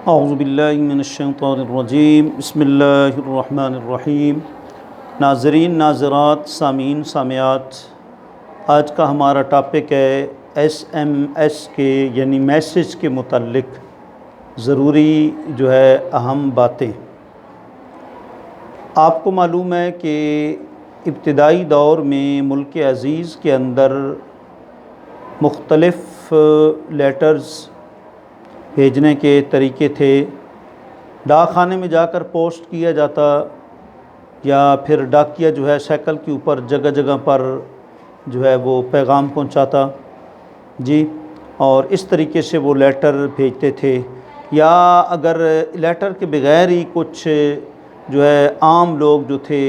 اعوذ باللہ من الشیطان الرجیم، بسم اللہ الرحمن الرحیم۔ ناظرین، ناظرات، سامعین، سامعات، آج کا ہمارا ٹاپک ہے SMS کے یعنی میسج کے متعلق ضروری اہم باتیں۔ آپ کو معلوم ہے کہ ابتدائی دور میں ملک عزیز کے اندر مختلف لیٹرز بھیجنے کے طریقے تھے۔ ڈاک خانے میں جا کر پوسٹ کیا جاتا یا پھر ڈاکیہ سائیکل کے اوپر جگہ جگہ پر وہ پیغام پہنچاتا اور اس طریقے سے وہ لیٹر بھیجتے تھے۔ یا اگر لیٹر کے بغیر ہی کچھ عام لوگ جو تھے،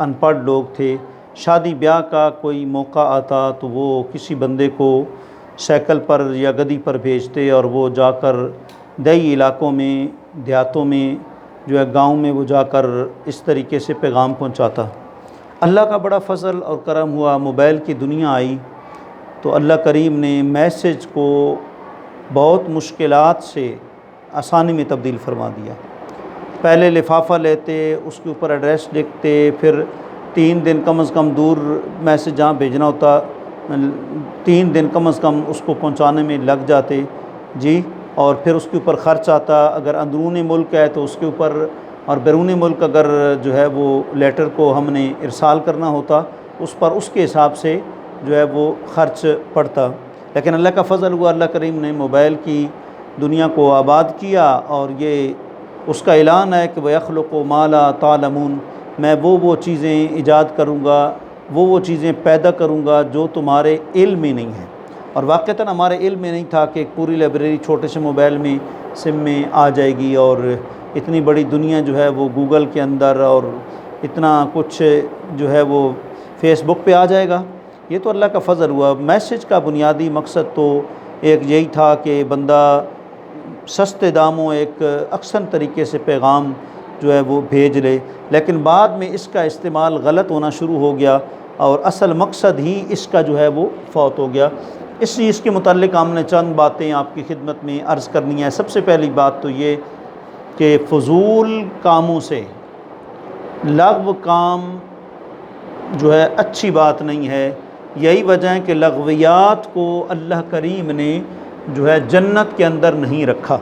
ان پڑھ لوگ تھے، شادی بیاہ کا کوئی موقع آتا تو وہ کسی بندے کو سائیکل پر یا گدی پر بھیجتے اور وہ جا کر دیہی علاقوں میں، دیہاتوں میں گاؤں میں وہ جا کر اس طریقے سے پیغام پہنچاتا۔ اللہ کا بڑا فضل اور کرم ہوا، موبائل کی دنیا آئی تو اللہ کریم نے میسج کو بہت مشکلات سے آسانی میں تبدیل فرما دیا۔ پہلے لفافہ لیتے، اس کے اوپر ایڈریس لکھتے، پھر 3 دن کم از کم دور میسج جہاں بھیجنا ہوتا 3 دن کم از کم اس کو پہنچانے میں لگ جاتے اور پھر اس کے اوپر خرچ آتا۔ اگر اندرون ملک ہے تو اس کے اوپر، اور بیرون ملک اگر وہ لیٹر کو ہم نے ارسال کرنا ہوتا اس پر اس کے حساب سے وہ خرچ پڑتا۔ لیکن اللہ کا فضل ہوا، اللہ کریم نے موبائل کی دنیا کو آباد کیا اور یہ اس کا اعلان ہے کہ وَيَخْلُقُ مَا لَا تَعْلَمُونَ، میں وہ چیزیں ایجاد کروں گا، وہ چیزیں پیدا کروں گا جو تمہارے علم میں نہیں ہیں۔ اور واقعتاً ہمارے علم میں نہیں تھا کہ پوری لائبریری چھوٹے سے موبائل میں سم میں آ جائے گی اور اتنی بڑی دنیا وہ گوگل کے اندر اور اتنا کچھ وہ فیس بک پہ آ جائے گا۔ یہ تو اللہ کا فضل ہوا۔ میسج کا بنیادی مقصد تو ایک یہی تھا کہ بندہ سستے داموں ایک اکثر طریقے سے پیغام وہ بھیج لے، لیکن بعد میں اس کا استعمال غلط ہونا شروع ہو گیا اور اصل مقصد ہی اس کا وہ فوت ہو گیا۔ اس چیز کے متعلق ہم نے چند باتیں آپ کی خدمت میں عرض کرنی ہے۔ سب سے پہلی بات تو یہ کہ فضول کاموں سے، لغو کام اچھی بات نہیں ہے۔ یہی وجہ ہے کہ لغویات کو اللہ کریم نے جنت کے اندر نہیں رکھا۔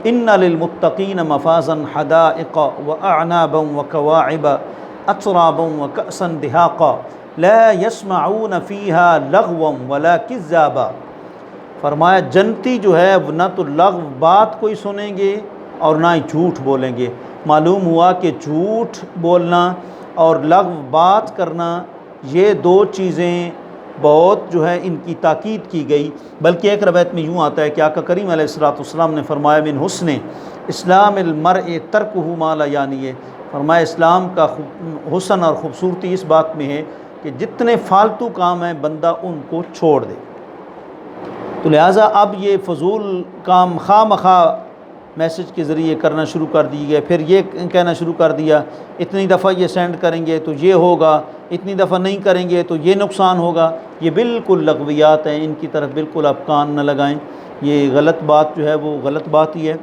ان للمتقین مفازا حدائق واعنابا وکواعب اترابا وکأسا دہاقا لا يسمعون فيها لغوا ولا كذابا۔ فرمایا جنتی نہ تو لغو بات کوئی سنیں گے اور نہ ہی جھوٹ بولیں گے۔ معلوم ہوا کہ جھوٹ بولنا اور لغو بات کرنا یہ 2 چیزیں بہت ان کی تاکید کی گئی۔ بلکہ ایک روایت میں یوں آتا ہے کہ آقا کریم علیہ السلام نے فرمایا من حسن اسلام المرء ترکہ ما لا یعنی، فرمایا اسلام کا حسن اور خوبصورتی اس بات میں ہے کہ جتنے فالتو کام ہیں بندہ ان کو چھوڑ دے۔ تو لہٰذا اب یہ فضول کام خواہ مخواہ میسج کے ذریعے کرنا شروع کر دی گئے۔ پھر یہ کہنا شروع کر دیا اتنی دفعہ یہ سینڈ کریں گے تو یہ ہوگا، اتنی دفعہ نہیں کریں گے تو یہ نقصان ہوگا۔ یہ بالکل لغویات ہیں، ان کی طرف بالکل آپ کان نہ لگائیں۔ یہ غلط بات وہ غلط بات ہی ہے۔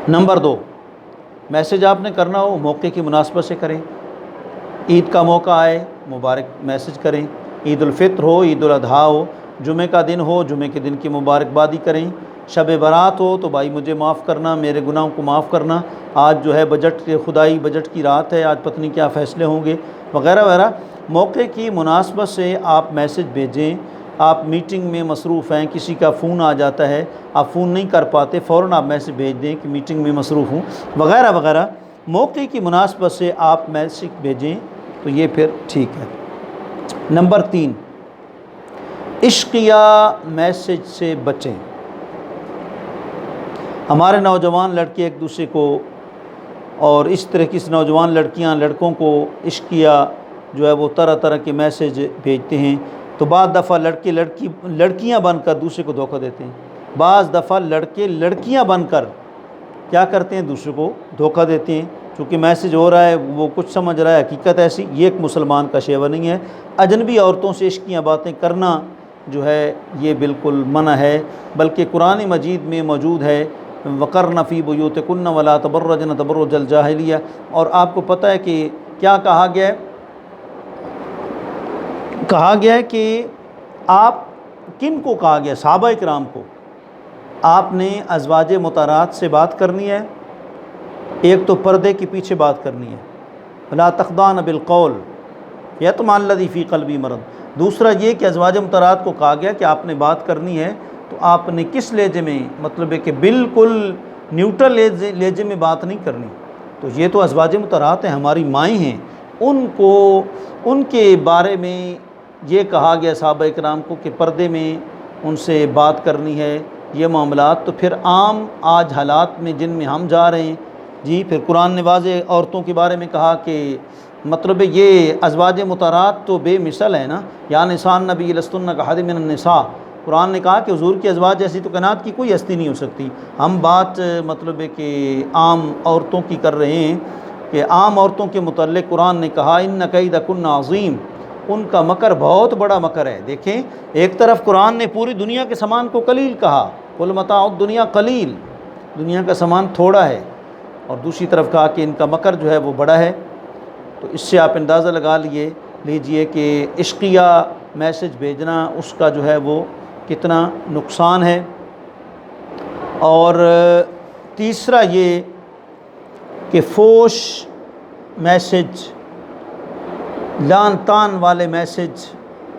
نمبر 2، میسج آپ نے کرنا ہو موقع کی مناسبت سے کریں۔ عید کا موقع آئے مبارک میسج کریں، عید الفطر ہو، عید الاضحیٰ ہو، جمعہ کا دن ہو، جمعہ کے دن کی مبارکبادی کریں، شب برات ہو تو بھائی مجھے معاف کرنا، میرے گناہوں کو معاف کرنا، آج بجٹ خدائی بجٹ کی رات ہے، آج پتہ نہیں کیا فیصلے ہوں گے وغیرہ وغیرہ۔ موقع کی مناسبت سے آپ میسج بھیجیں۔ آپ میٹنگ میں مصروف ہیں، کسی کا فون آ جاتا ہے، آپ فون نہیں کر پاتے، فوراً آپ میسج بھیج دیں کہ میٹنگ میں مصروف ہوں وغیرہ وغیرہ۔ موقع کی مناسبت سے آپ میسج بھیجیں تو یہ پھر ٹھیک ہے۔ نمبر 3، عشقیہ میسج سے بچیں۔ ہمارے نوجوان لڑکے ایک دوسرے کو اور اس طرح کی نوجوان لڑکیاں لڑکوں کو عشقیہ وہ طرح طرح کے میسج بھیجتے ہیں۔ تو بعض دفعہ لڑکیاں بن کر دوسرے کو دھوکہ دیتے ہیں، بعض دفعہ لڑکے لڑکیاں بن کر کیا کرتے ہیں دوسرے کو دھوکہ دیتے ہیں۔ چونکہ میسج ہو رہا ہے وہ کچھ سمجھ رہا ہے، حقیقت ایسی یہ ایک مسلمان کا شیوہ نہیں ہے۔ اجنبی عورتوں سے عشقیاں باتیں کرنا یہ بالکل منع ہے، بلکہ قرآن مجید میں موجود ہے وقرن فی بیوتکن ولا تبرجن تبرج الجاہلیہ. اور آپ کو پتہ ہے کہ کیا کہا گیا ہے؟ کہا گیا ہے کہ آپ کن کو کہا گیا؟ صحابہ اکرام کو. آپ نے ازواج مطہرات سے بات کرنی ہے، ایک تو پردے کے پیچھے بات کرنی ہے، لا تخضعن بالقول یطمع الذی فی قلبہ مرض. دوسرا یہ کہ ازواج مطہرات کو کہا گیا کہ آپ نے بات کرنی ہے تو آپ نے کس لہجے میں، مطلب ہے کہ بالکل نیوٹرل لہجے میں بات نہیں کرنی. تو یہ تو ازواج مطہرات ہیں، ہماری مائیں ہیں، ان کو ان کے بارے میں یہ کہا گیا صحابہ اکرام کو کہ پردے میں ان سے بات کرنی ہے. یہ معاملات تو پھر عام آج حالات میں جن میں ہم جا رہے ہیں جی، پھر قرآن نے واضح عورتوں کے بارے میں کہا کہ مطلب یہ ازواج مطہرات تو بے مثل ہے نا. یا نساء النبی لستن کاحد من النساء. قرآن نے کہا کہ حضور کی ازواج جیسی تو کائنات کی کوئی ہستی نہیں ہو سکتی. ہم بات مطلب ہے کہ عام عورتوں کی کر رہے ہیں کہ عام عورتوں کے متعلق قرآن نے کہا ان کیدکن عظیم، ان کا مکر بہت بڑا مکر ہے. دیکھیں، ایک طرف قرآن نے پوری دنیا کے سامان کو قلیل کہا، قل متاع الدنیا قلیل، دنیا کا سامان تھوڑا ہے، اور دوسری طرف کہا کہ ان کا مکر جو ہے وہ بڑا ہے. تو اس سے آپ اندازہ لگا لیجئے کہ عشقیہ میسج بھیجنا اس کا جو ہے وہ کتنا نقصان ہے. اور تیسرا یہ کہ فوش میسج، لعن طعن والے میسج،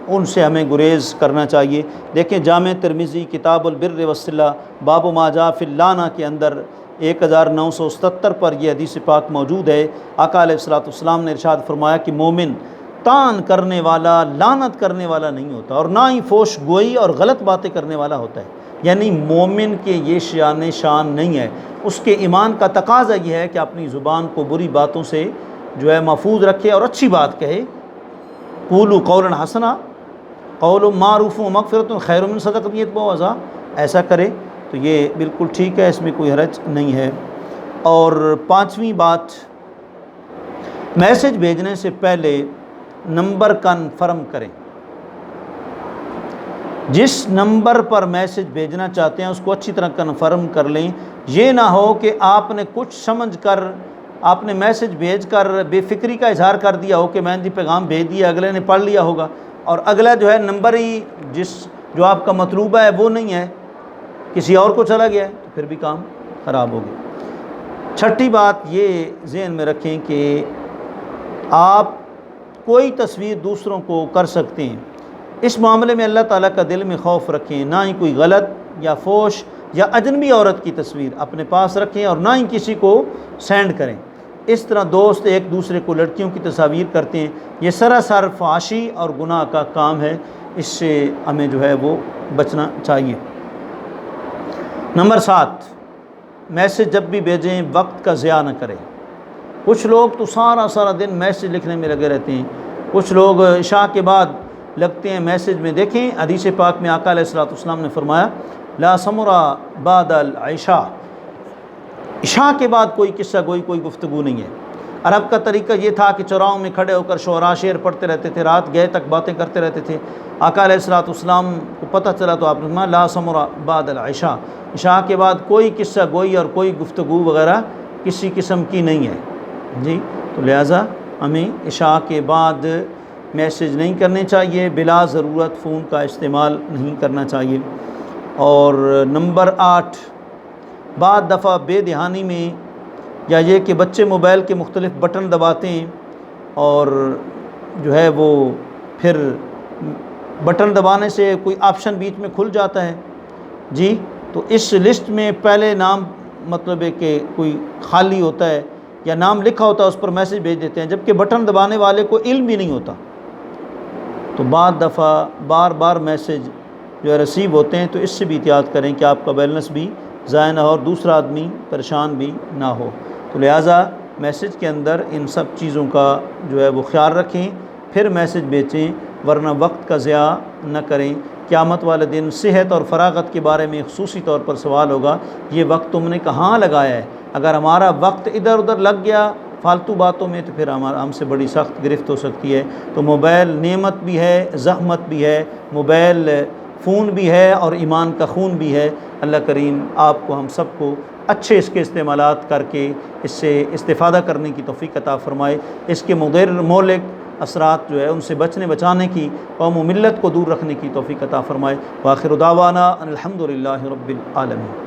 ان سے ہمیں گریز کرنا چاہیے. دیکھیں جامع ترمذی کتاب البر والصلہ باب ما جاء فی اللعنہ کے اندر 1977 پر یہ حدیث پاک موجود ہے. آقا علیہ الصلوۃ والسلام نے ارشاد فرمایا کہ مومن طعن کرنے والا، لعنت کرنے والا نہیں ہوتا، اور نہ ہی فوش گوئی اور غلط باتیں کرنے والا ہوتا ہے. یعنی مومن کے یہ شان نہیں ہے. اس کے ایمان کا تقاضا یہ ہے کہ اپنی زبان کو بری باتوں سے جو ہے محفوظ رکھے اور اچھی بات کہے. قولوا قولا حسنا، قول معروف و مغفرۃ خیر من صدقۃ یتبعها اذی، ایسا کرے تو یہ بالکل ٹھیک ہے، اس میں کوئی حرج نہیں ہے. اور پانچویں بات، میسج بھیجنے سے پہلے نمبر کنفرم کریں. جس نمبر پر میسج بھیجنا چاہتے ہیں اس کو اچھی طرح کنفرم کر لیں. یہ نہ ہو کہ آپ نے کچھ سمجھ کر آپ نے میسج بھیج کر بے فکری کا اظہار کر دیا ہو کہ میں نے پیغام بھیج دیا، اگلے نے پڑھ لیا ہوگا اور اگلا جو ہے نمبر ہی جو آپ کا مطلوبہ ہے وہ نہیں ہے، کسی اور کو چلا گیا ہے، تو پھر بھی کام خراب ہو گیا. چھٹی بات یہ ذہن میں رکھیں کہ آپ کوئی تصویر دوسروں کو کر سکتے ہیں، اس معاملے میں اللہ تعالیٰ کا دل میں خوف رکھیں. نہ ہی کوئی غلط یا فوش یا اجنبی عورت کی تصویر اپنے پاس رکھیں اور نہ ہی کسی کو سینڈ کریں. اس طرح دوست ایک دوسرے کو لڑکیوں کی تصاویر کرتے ہیں، یہ سراسر فحاشی اور گناہ کا کام ہے. اس سے ہمیں جو ہے وہ بچنا چاہیے. نمبر 7، میسج جب بھی بھیجیں وقت کا ضیاع نہ کریں. کچھ لوگ تو سارا دن میسج لکھنے میں لگے رہتے ہیں، کچھ لوگ عشاء کے بعد لگتے ہیں میسج میں. دیکھیں حدیث پاک میں آقا علیہ الصلوۃ والسلام نے فرمایا لا سمرا بعد العشاء، عشاء کے بعد کوئی قصہ گوئی، کوئی گفتگو نہیں ہے. عرب کا طریقہ یہ تھا کہ چوراہوں میں کھڑے ہو کر شعراء شعر پڑھتے رہتے تھے، رات گئے تک باتیں کرتے رہتے تھے. آقا علیہ الصلوۃ والسلام کو پتہ چلا تو آپ نے فرمایا لا سمرا بعد العشاء، عشاء کے بعد کوئی قصہ گوئی اور کوئی گفتگو وغیرہ کسی قسم کی نہیں ہے جی. تو لہٰذا ہمیں عشاء کے بعد میسج نہیں کرنے چاہیے، بلا ضرورت فون کا استعمال نہیں کرنا چاہیے. اور نمبر 8، بعض دفعہ بے دہانی میں یا یہ کہ بچے موبائل کے مختلف بٹن دباتے ہیں اور جو ہے وہ پھر بٹن دبانے سے کوئی آپشن بیچ میں کھل جاتا ہے جی، تو اس لسٹ میں پہلے نام مطلب ہے کہ کوئی خالی ہوتا ہے یا نام لکھا ہوتا ہے، اس پر میسج بھیج دیتے ہیں، جبکہ بٹن دبانے والے کو علم بھی نہیں ہوتا. تو بعض دفعہ بار میسج جو ہے ریسیو ہوتے ہیں، تو اس سے بھی احتیاط کریں کہ آپ کا بیلنس بھی ضائع نہ ہو اور دوسرا آدمی پریشان بھی نہ ہو. تو لہٰذا میسج کے اندر ان سب چیزوں کا جو ہے وہ خیال رکھیں، پھر میسج بھیجیں، ورنہ وقت کا ضیاع نہ کریں. قیامت والے دن صحت اور فراغت کے بارے میں خصوصی طور پر سوال ہوگا، یہ وقت تم نے کہاں لگایا ہے؟ اگر ہمارا وقت ادھر ادھر لگ گیا فالتو باتوں میں تو پھر ہم سے بڑی سخت گرفت ہو سکتی ہے. تو موبائل نعمت بھی ہے، زحمت بھی ہے. موبائل فون بھی ہے اور ایمان کا خون بھی ہے۔ اللہ کریم آپ کو ہم سب کو اچھے اس کے استعمالات کر کے اس سے استفادہ کرنے کی توفیق عطا فرمائے، اس کے مضر مہلک اثرات جو ہے ان سے بچانے کی، قوم و ملت کو دور رکھنے کی توفیق عطا فرمائے۔ وآخر دعوانا ان الحمد للہ رب العالمین۔